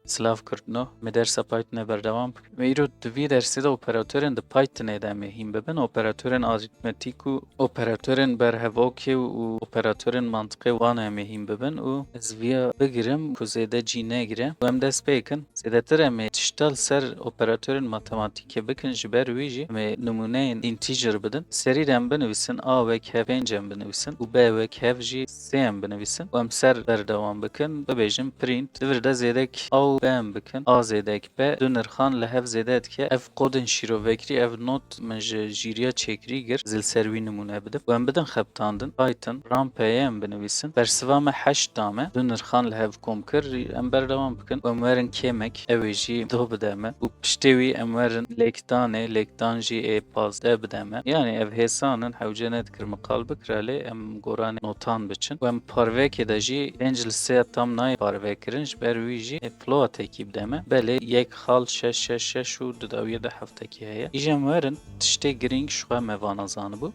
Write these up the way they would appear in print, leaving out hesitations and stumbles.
Slav Kurtno, me dersa Python'e berdewam bikim. Me îro di vî dersê de operatörên di Pythonê de em ê hîn bibin. Operatörên aritmetîk û operatörên berhevokê û operatörên mantiqê wan em ê hîn bibin û ez vîya bigirim ku zêde cî negire û em dest pê bikin. Zêdetir em ê tişta li ser operatörên matematîkê bikin ji ber wî jî em ê numuneyên integer bidin. Serî de em binivîsin a wek hev 5 em binivîsin û b wek hev jî sê em binivîsin û em ser berdewam bikin. Bibêjin print divir de zêdek a û b em bikin. A zêdek b du nirxan li hev zêde dike. Ev kodên şîrovekirî ev not min ji jîriya çêkirî gir zil ser wî numune bidim. û em bidin xebitandin Python rampeyê em binivîsin. Bersiva me 8 dame du nirxan li hev kom kir em berdewam bikin û em werin kêmek ew ê jî do bide me û piştê wî em werin lekdanê lekdan jî ê 15 bide me. Yani ev hêsanin hewce nedikir miqal bikire lê em goranê notan biçin û em parvekê de jî 5 li 3 tam nayê parvekirin ji ber wî jî floatekî bide me. Belê yek xal 666 û du dewiyê de heftekî heye. Îj em werin tiştê girîng ji xwe me vana zanibû.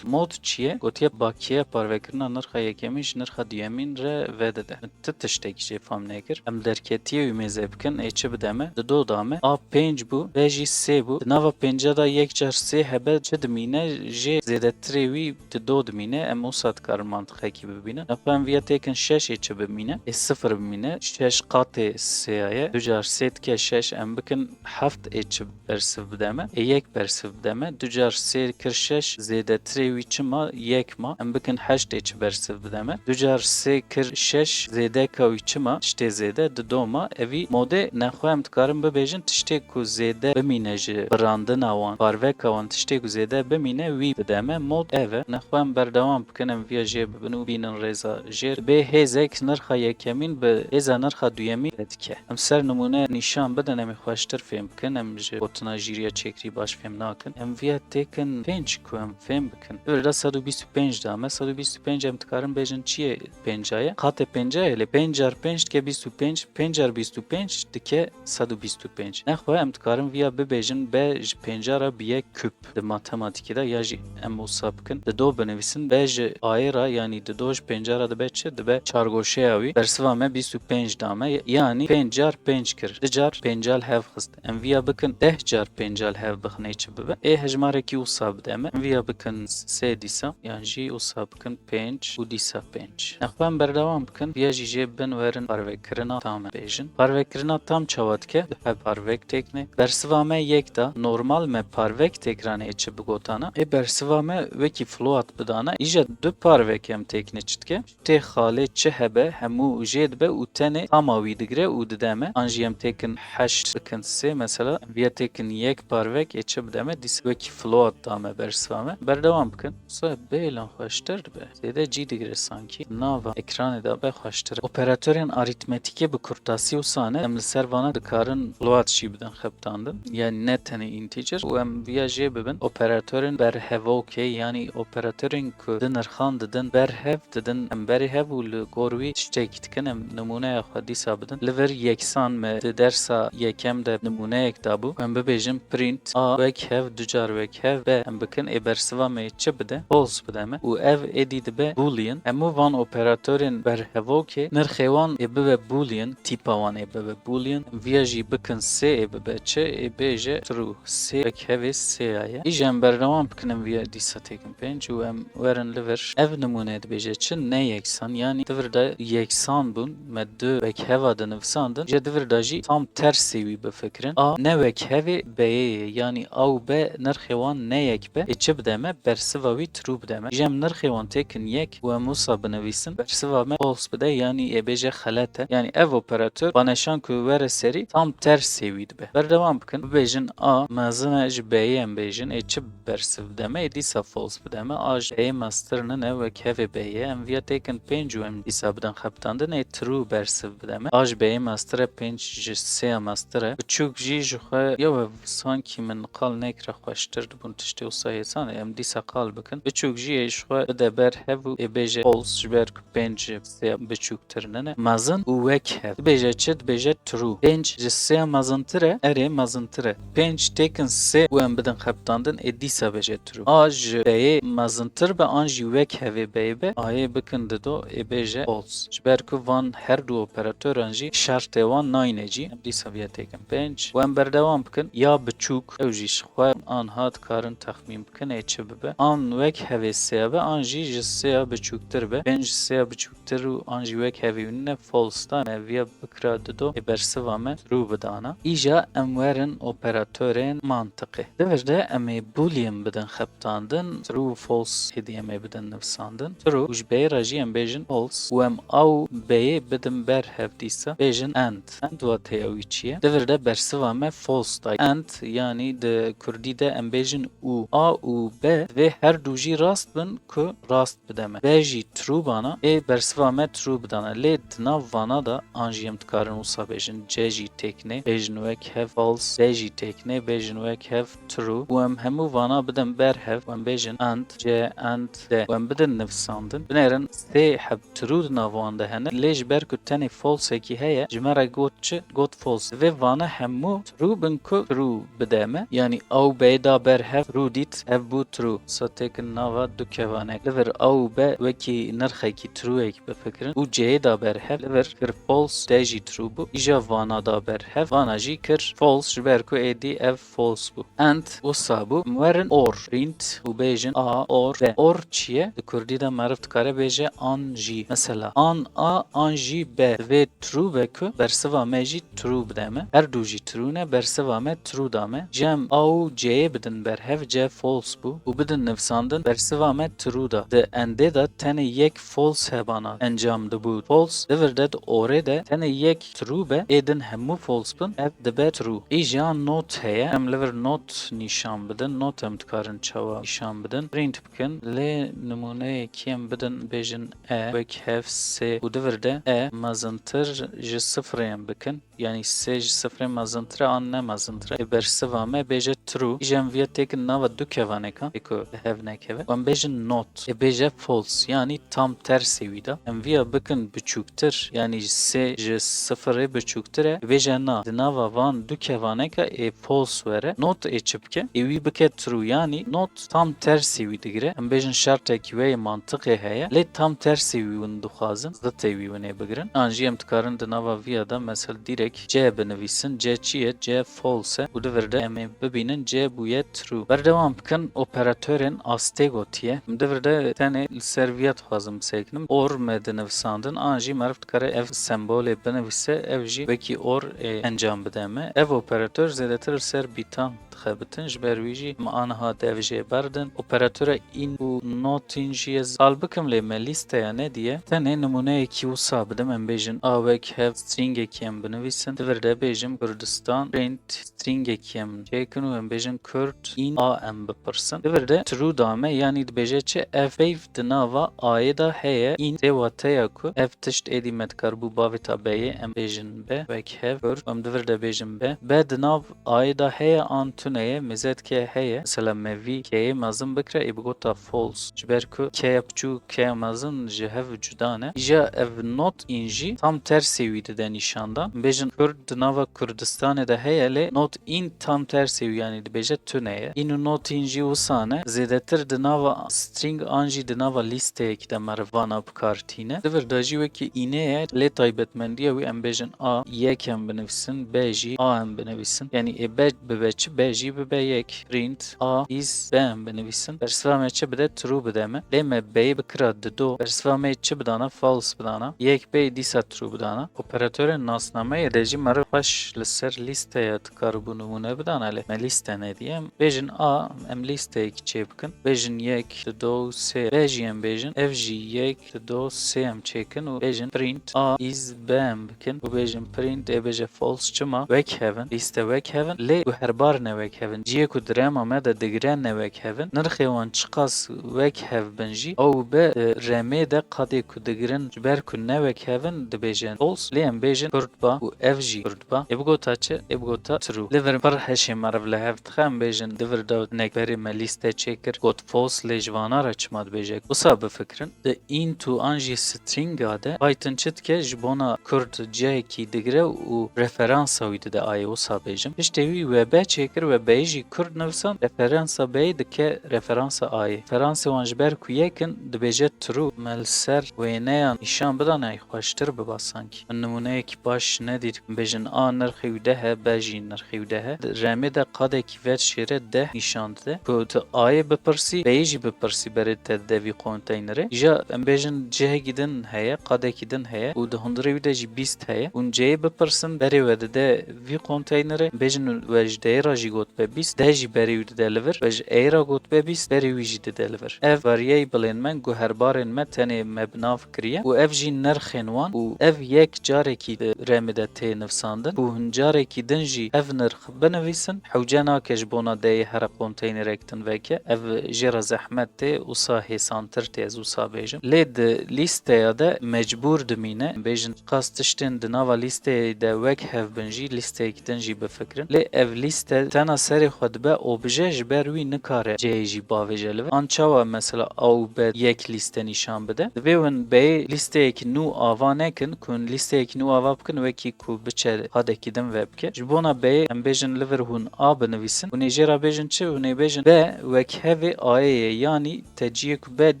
Mod çi ye? Gotiye bakiye parvekirina nirxa yekemîn ji nirxa duyemîn re vedide. Ti tiştekî jê fam nekir. Em derketiye wî mêze bikin ê çi bide me? Di do da me a 5 bû b jî 3 bû. Di nava pênca da yek car 3 hebe çi dimîne jê zêdetirê wî di do dimîne em wisa dikarin mantiqekî bibînin. Em vêya têkin 6 ê çi bimîne? Ê 0 bimîne. 6 qatê 3 ye. Du car 3 dike 6 em bikin 7 ê çi bersiv bide me? Ê 1 bersiv bide me. Du car 3 kir 6 zêdetirê wî çi ma? 1 ma. Em bikin 8 ê çi bersiv bide me. Du car 3 kir 6 zêdeka wî çi ma? Tiştê zêde di do ma. Evî modê nexwe em dikarin bibêjin tiştê ku zêde bimîne ji birandina wan parveka wan tiştê ku zêde bimîne wî bide me. Mod ev e. Nexwe em berdewam bikin em vîya jê bibin û bînin rêza jêr. Bê hêzek nirxa yekemîn bi hêza nirxa duyemîn vedike. Em ser numune nîşan bidin em ê xweştir fêm bikin. Em ji gotina jîriya çêkirî baş fêm nakin. Em vîya têkin 5 ku em fêm bikin. Divir de 125 dame. 125 em dikarin bêjin çi ye pêncaye? Qatê pênca ye lê 5 car 5 dike 25 5 car 25 dike 125. Nexwe em dikarin vîya bibêjin b ji pêncara biye küp. Di matematikê de ya jî em wisa bikin. Di do binivîsin b ji ayê ra yanî di do ji pêncara dibe çi? Dibe çargoşeya wî. Bersiva me 25 dame. Yani 5 car 5 kir. Di car pêncal hev xist. Em vîya bikin 10 car pêncal hev bixine çi bibe. Ê hejmarekî wisa bide me. Em vîya bikin 3 dîsa. Yani jî wisa bikin 5 û dîsa 5. Nexwe em berdewam bikin. Vîya jî jê bin werin parvekirina tam bêjin. Parvekirina tam çawa dike? Hev parvek têkne. Bersiva me 1 da normal me parvek têkranê çi bigotana. Ê bersiva me wekî float bidana. Îja du parvek em têkne çi dike? Tê xalê çi hebe hemû jê dibe û tenê tama wî digire û dide me. An jî em têkin 8 bikin 3 mesela. Vîya têkin 1 parvek ê çi bide me? Dîsa wekî float da me bersiva me. Berdewam bikin. Wisa bêlan xweştir dibe. Zêde cî digire sankî. Nava ekranê de be xweştir. Operatörên aritmetikê bi kurtasî wisa ne em li ser vana dikarin float jî bidin xebitandin. Yani ne tenê integer û em vîya jê bibin operatörên berhevokê yani operatörên ku di nirxan didin berhev didin em berê hev û li gor wî tiştekî dikin em numuneya xwe dîsa bidin. Li vir yeksan me di dersa yekem de numuneyek dabû. Em bibêjin print a wek hev du car wek hev b em bikin ê bersiva me çi bide? False bide me û ev êdî dibe boolean. Hemû van operatörên berhevokê nirxê wan ê bibe boolean tîpa wan ê bibe boolean. Vîya jî bikin 3 ê bibe çi ê bêje true. 3 wek hevê 3 ye. Îja em berdewam bikin em vîya dîsa têkin 5 û em werin li vir ev numuneyê dibêje çi ne yeksan yani divir de yeksan bûn me du wek heva dinivîsandin ji divir de jî tam tersê wî bifikirin. A ne wek hevê b'ye ye yani a û b nirxê wan ne yek be ê çi bide me? Bersiva wî true bide me. Îja em nirxê wan têkin yek û em wisa binivîsin bersiva me false bide yani ê bêje xelet e. Yani ev operatör baneşan ku were serî tam tersê wî dibe. Berdewam bikin bibêjin a mezin e ji b'ye em bêjin ê çi bersiv bide me? Ê dîsa false bide me. A ji b'ye meztirinin e wek hevê b'ye em vîya têkin 5 û em dîsa bidin xebitandin ê true bersiv bide me. A ji b'ye meztir e 5 ji 3 meztir e. Biçûk jî ji xwe yew ev sankî min qal nekire xweştir dibûn tiştê wisa hêsan e em dîsa qal bikin. Biçûk jî ê ji xwe bide berhev û ê bêje false ji ber ku 5 ji 3 biçûktirinin e. Mezin û wek hev. Dibêje çi? Dibêje true. 5 ji 3 mezintir e erê mezintir e. 5 têkin 3 û em bidin xebitandin ê dîsa bêje true. A ji b'ye mezintir be an jî wek hevê b'ye be ayê bikin di do ê bêje false. Ji ber ku van her du operatöran jî şert şartê wan nayîne jî em dîsa vê têkin 5 û em berdewam bikin ya biçûk ew jî ji xwe an hat karin texmîn bikin ê çi bibe an wek hevê sêya be an jî ji sêya biçûktir be 5 ji sêya biçûktir û an jî wek hevî wîne false da me vêya bikira dido ê bersiva me true bidana. Îja em werin operatörên mantiqî. Divir de em ê boolean bidin xebitandin true û false hêdî em ê bidin nivîsandin. True û ji bêyê re jî em bêjin false û em ew bêyê bidin ber hev dîsa bêjin end. End watê ew çi ye? Divir de bersiva me false da. End yanî di Kurdî de em bêjin û. A û B vê her du jî rast bin ku rast bide me. B jî true bana ê bersiva me true bidana. Lê di nav vana da an jî em dikarin wisa bêjin C jî têkne bêjin wek hev false B jî têkne bêjin wek hev true û em hemû vana bidin ber hev em bêjin end C end D û em bidin nivîsandin. Binêrin sê heb true di nav wan de hene lê ji ber ku tenê falsekî heye ji me re got çi got false. Vê vana hemû true bin ku true bide me yanî ew bêyê da ber hev true dît hev bû true. Sa têkin nava du kevanek. Livir ew be wekî nirxekî trueyek bifikirin û C'yê da ber hev livir kir false D jî true bû. Îja vana da ber hev vana jî kir false ji ber ku êdî ev false bû. End wisa bû werin or print û bêjin a or B. Or çi ye? Di Kurdî de meriv dikare bêje an jî. Mesela an a an jî B vê true be ku bersiva me jî true bide me. Her du jî true ne bersiva me true da me. Jem a û C'ye bidin ber hev C false bû û bidin nivîsandin bersiva me true da. Di endê de tenê yek false hebana encam dibû false. Divir de di orê de tenê yek true be êdin hemû false bin ev dibe true. Îja not heye em livir not nîşan bidin. Not em dikarin çawa nîşan bidin. Print bikin lê nimuneyekî em bidin bêjin E wek hev sê û divir de E mezintir ji sıfırê em bikin. Yani sê ji sıfırê mezintir e an ne mezintir e. Bersiva me bêje true. Îja em vêya têkin nava du kevanekan ê ku hev nekeve. Em bêjin not ê bêje false yani tam tersê wî da. Em vêya bikin biçûktir yani sê ji sıfırê biçûktir e bêje na. Di nava van du kevaneka ê false were. Not ê çi bike? Ê wî bike true yani not tam tersê wî digire. Em bêjin şertekî wê mantiqê heye lê tam tersê wî win dixwazin zitê wî winê bigirin. An jî em dikarin di nava vêya da mesel direk C binivîsin. C çi ye? C false û divir de em ê bibînin C bûye true. Berdewam bikin operatörên astê gotiye. Divir de tenê li ser vêya dixwazim bisêkinim. Or me dinivîsandin an jî meriv dikare ev sembolê binivîse ev jî wekî or encam bide me. Ev operatör zêdetir li ser bîtan dixebitin ji ber wî jî me aniha dev jê berdin. Operatöre in û notên jî ye zal bikim lê me lîsteya ne diye tenê nimuneyekî wisa bidim em bêjin a wek hev stringekî em binivîsin. Divir de bêjim Kurdistan print stringekî em çêkin û em bêjin Kurd in a em bipirsin. Divir de true da me yanî dibêje çi ev peyv di nava ayê da heye in tê wateya ku ev tişt êdî me dikar bû bavê ta b'yê em bêjin B wek hev Kurd em divir de bêjin B. B di nav ayê da heye an tuneye mêzetkê heye mesela me vî k'yê mezin bikire ê bigota false ji ber ku k'ya biçûk k'ya mezin ji hev cuda ne. Îja ev not in jî tam tersê wî dide nîşandan. Bêjin Kurd di nava Kurdistanê de heye lê not in tam tersê wî yanî dibêje tuneye. In û not in jî wisa ne zêdetir di nava string an jî di nava lîsteyekî de meriv vana bikartîne. Divir da jî wekî înê ye lê taybetmendiya wî em bêjin a yek em binivîsin B jî a em binivîsin. Yani ê B bibe çi B jî bibe yek. Print a is B em binivîsin. Bersiva me çi bide true bide me. Lê me B'yê bikira di do. Bersiva me çi bidana false bidana. Yek B dîsa true bidana. Operatörên nasnameyê de jî meriv xweş li ser lîsteya dikaribû nimûne bidana lê me lîste nediye. Bêjin a em lîsteyekî çê bikin. Bêjin yek di do sê B jî em bêjin. Ev jî yek di do sê em çêkin û bêjin print a is B em bikin û bêjin print ê bêje false çima wek hevin lîste wek hevin lê û herbar ne wek hevin. Ciyê ku dirêma me de digire ne wek hevin. Nirxê wan çiqas wek hev bin jî ew be remê de qadê ku digirin ji ber ku ne wek hevin dibêjin false lê em bêjin Kurd ba û ev jî Kurd ba. Ê bigota çi? Ê bigota true. Livir pir heşê meriv li hev dixe em bêjin divir da nekberî me lîste çêkir got false lê ji vana re çima dibêje. Wisa bifikirin di int û an jî stringa de Python çi dike ji bona Kurd ciyekî digire û referansa wî dide ayê wisa bêjim. Piştê wî we B çêkir ve B jî Kurd nivîsan referansa B dike referansa A'yê. Referansa wan ji ber ku yekin dibêje true me li ser wêneyan nîşan bidane xweştir biba sankî. Min nimuneyekî baş nedîr bêjin A nirxê wî 10 he, B jî nirxê wî 10 he. Remê de qadekî ver şêre 10 nîşan dide. Ku tu A'yê bipirsî, B'yê jî bipirsî berê te dide vî konteynerê. Ja em bêjin cihekî din heye, qadekî din heye û di hundirê wî de jî 20 heye. Hûn C'yê bipirsin berê we dide vî konteynerê. Bêjin we ji D'yê re jî got be 20, D jî berê wî dide li vir ve ji E'yê re got be 20, berê wî jî dide li vir. Ev variyeyê bilên me guherbarên me tenê me bi nav kiriye û ev jî nirxên wan û ev yek carekî di remê de tê nivîsandin û hûn carekî din jî ev nirx binivîsin. Hewce nake ji bona D'yê here konteynerek din veke. Ev jê re zehmet tê wisa hêsantir tê ez wisa bêjim. Lê di lîsteya de mecbûr dimîne bêjin qas tiştên di nava lîsteyê de wek hev bin jî lîsteyekî din jî bifikirin. Lê ev lîste tena serê xwe dibe obje ji ber wî nikare C'yê jî bavêje li vir. An çawa mesela A û B yek lîste nîşan bide. Divê hûn B'yê lîsteyekî nû ava nekin ku hûn lîsteyekî nû ava bikin wekî ku biçe hadekî din ve bike. Ji bona B'yê em bêjin li vir hûn A binivîsin. Hûn ê jê re bêjin çi? Hûn ê bêjin B wek hevê A'yê ye yanî te ciyê ku B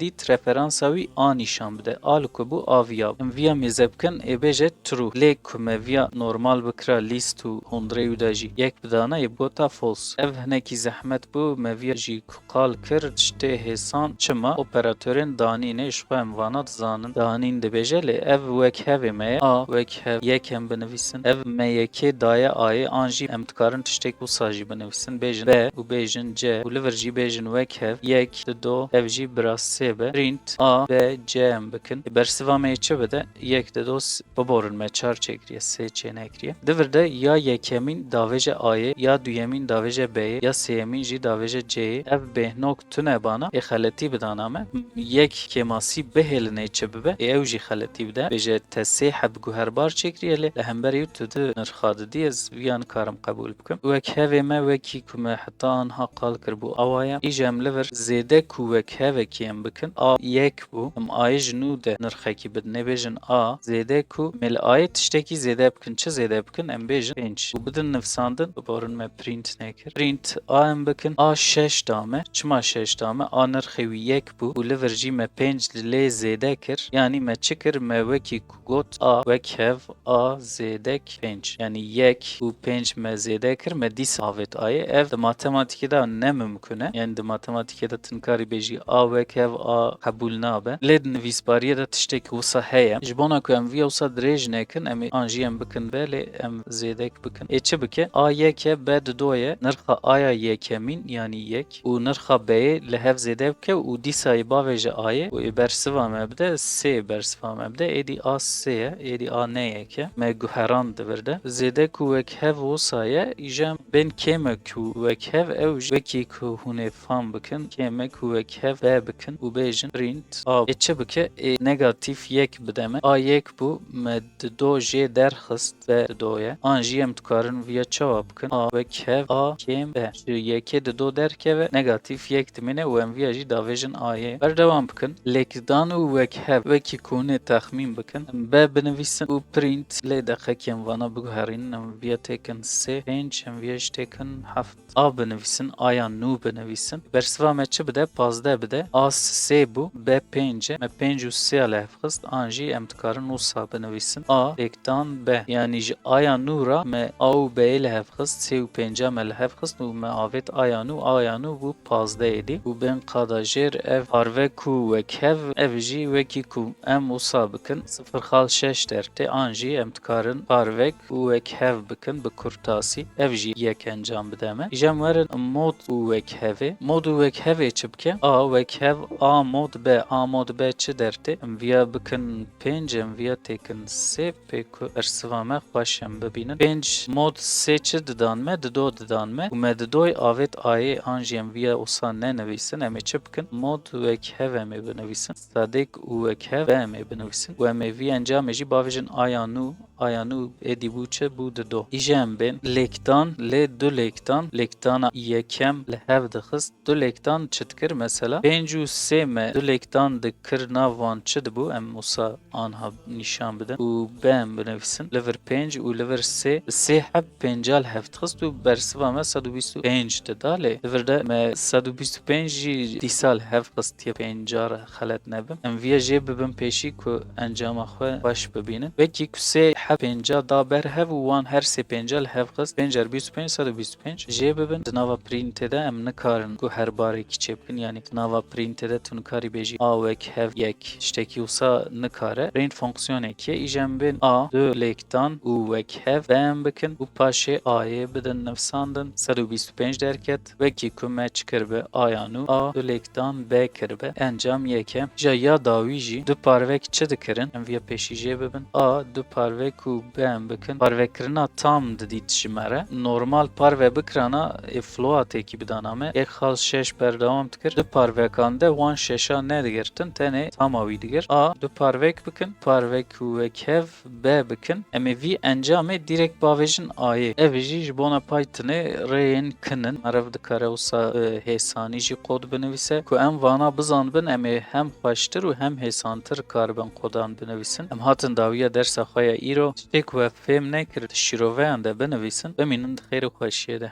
dît referansa wî A nîşan bide. A li ku bû A viya. Em viya mêze bikin ê bêje true. Lê ku me viya normal bikira lîst û hundirê wî de jî yek bidana ê bota false. Ev hinekî zehmet bû me viya jî ku qal kir tiştê hêsan çima operatörên danînê ji xwe em vana dizanin. Danîn dibêje lê ev wek hevê me ye A wek hev yek em binivîsin. Ev me yekê daye A'yê an jî em dikarin tiştek wisa jî binivîsin. Bêjin B û bêjin C û li vir jî bêjin wek hev yek di do ev jî biraz sê be. Print A B C em bikin. Bersiva me çi bide yek di do biborin me çar çêkiriye sê çê nekiriye. Di vir de ya yekemîn davêje A'yê ya duyemîn davêje B'yê ya sêyemîn jî davêje C'yê. Ev bêhnok tune bana ê xeletî bidana me. Yek kemasî bihêlinê çi bibe ê ew jî xeletî bide. Bêje te sê heb guherbar çêkiriye lê li hemberî tu di nirxa didî ez viyan karim qebûl bikim. Wek hevê me wekî ku me heta anha qal kirbû awaya. Îje em li vir zêde ku wek hevekî em bikin. A yek bû. Em A'yê ji nû de nirxekî bidin. Ê bêjin A zêde ku me li A'yê tiştekî zêde bikin. Çi zêde bikin? Em bêjin 5. û bidin nivîsandin biborin me print nekir. Print A em bikin. A 6 dame. Çima 6 dame? A nirxê wî yek bû û li vir jî me 5 li lê zêde kir. Yani me çi kir? Me wekî ku got A wek hev A zêdek 5. Yani yek û 5 me zêde kir me dîsa avêt A'yê. Ev di matematikê de ne mümkün e. Yani di matematikê de tinkarî bêjî A wek hev A qebûl nabe. Lê di nivîsbariyê de tiştekî wisa heye. Ji bona ku em vîya wisa dirêj nekin em ê an jî em bikin B lê em zêdek bikin. Ê çi bike? A yeke B di do ye. Nirxa A'ya yekemîn yani yek û nirxa B'yê li hev zêde bike û dîsayê bavêje A'yê û ê bersiva me bide sê bersiva me bide. Êdî A sê ye. Êdî A ne yeke. Me guheran di vir de. Zêde ku wek hev wisa ye îje em bên kême ku wek hev ew jî wekî ku hûn ê fam bikin kême ku wek hev B bikin û bêjin print A. Ê çi bike? Ê negatîf yek bide me. A yek bû me di do jê derxist B di do ye. An jî em dikarin viya çawa bikin. A wek hev A kêm B. Ji yekê di do derkeve negatîf yek dimîne û em viya jî davêjin A'yê. Berdewam bikin. Lêkdan û wek hev wekî ku hûn ê texmîn bikin. B binivîsin û print lê deqekî em vana biguherînin em viya têkin sê 5 em viya jî têkin 7. A binivîsin A'ya nû binivîsin. Bersiva me çi bide? 15 bide. A sê bû B 5 e. Me 5 û sê li hev xist an jî em dikarin wisa binivîsin. A lêkdan B. Yani ji A'ya nû ra me A û B'yê li hev xist sê û 5 me li hev xist û me avêt A'ya nû. A'ya nû bû 15 êdî û bên qada jêr ev parve ku wek hev ev jî wekî ku em wisa bikin 0,6 dertê an jî em dikarin parvek û wek hev bikin bi kurtasî. Ev jî yek encam bide me. Îjem werin mod û wek hevê. Mod û wek hevê çi bike? A wek hev A mod B. A mod B çi dertê? Em viya bikin 5 em viya têkin sê pê ku bersiva me xweş em bibînin. 5 mod sê çi didan me? Di do didan me û me di doyê avêt A'yê an jî em viya wisa nenivîsin. Em ê çi bikin? Mod wek hev em ê binivîsin. Sadek û wek hev B em ê binivîsin û em ê vî encamê jî bavêjin A'ya nû. A'ya nû êdî bû çi? Bû di do. Îje em bên lêkdan lê du lêkdan lêkdana yekem li hev dixist. Du lêkdan çi dikir mesela? 5 û sê me du lêkdan dikir nav wan çi dibû? Em wisa anha nîşan bidin û B em binivîsin. Li vir 5 û li vir sê. Sê heb 5 li hev dixist û bersiva Pengava me 125 de dale. Diverde me 125 jî dîsal hev qistiye 5 car xelet nebim. Em viya jê bibin pêşî ku encama xwe baş bibînin. Wekî ku sê hev pênca da ber hev û wan her sê pêncal hev qist 5 jar 25 125 jê bibin. Di nava printê de em nikarin ku her barekî çêbikin. Yani di nava printê de tu nikarî bêjî a wek hev yek ştekî wisa nikare. Range fonksiyonekê îjem bên a du lêktan û wek hev bêm bikin û paşê ayê bidin nivsandin 125 derket. Wekî ku me çi kiribe aya nû a du lêktan b kiribe. Encam yek e. Ja ya dawî jî du parvek çi dikirin? Em viya pêşî jê bibin. A du parvek û bêm bikin. Parvekirina tam didît ji me re. Normal parve bikirana floatekî bidana me. Ek xal 6 berdewam dikir. Du parvekan de wan 6a nedigirtin. Tenê tama wî digir. A du parvek bikin. Parvek û wek hev b bikin. Em ê vî encamê direkt bavêjin ayê. Ev jî ji bona Pythonê rêyên kinin. Erev dikare wisa hêsanî jî kod binivîse ku em vana bizanbin em ê hem xweştir û hem hêsantir karibin kodan binivîsin. Em hatin dawiya dersa xwe ya îro tiştê ku ev fêm nekir di şîroveyan de binivîsin. Bimînin di xêr û xweşiyê de.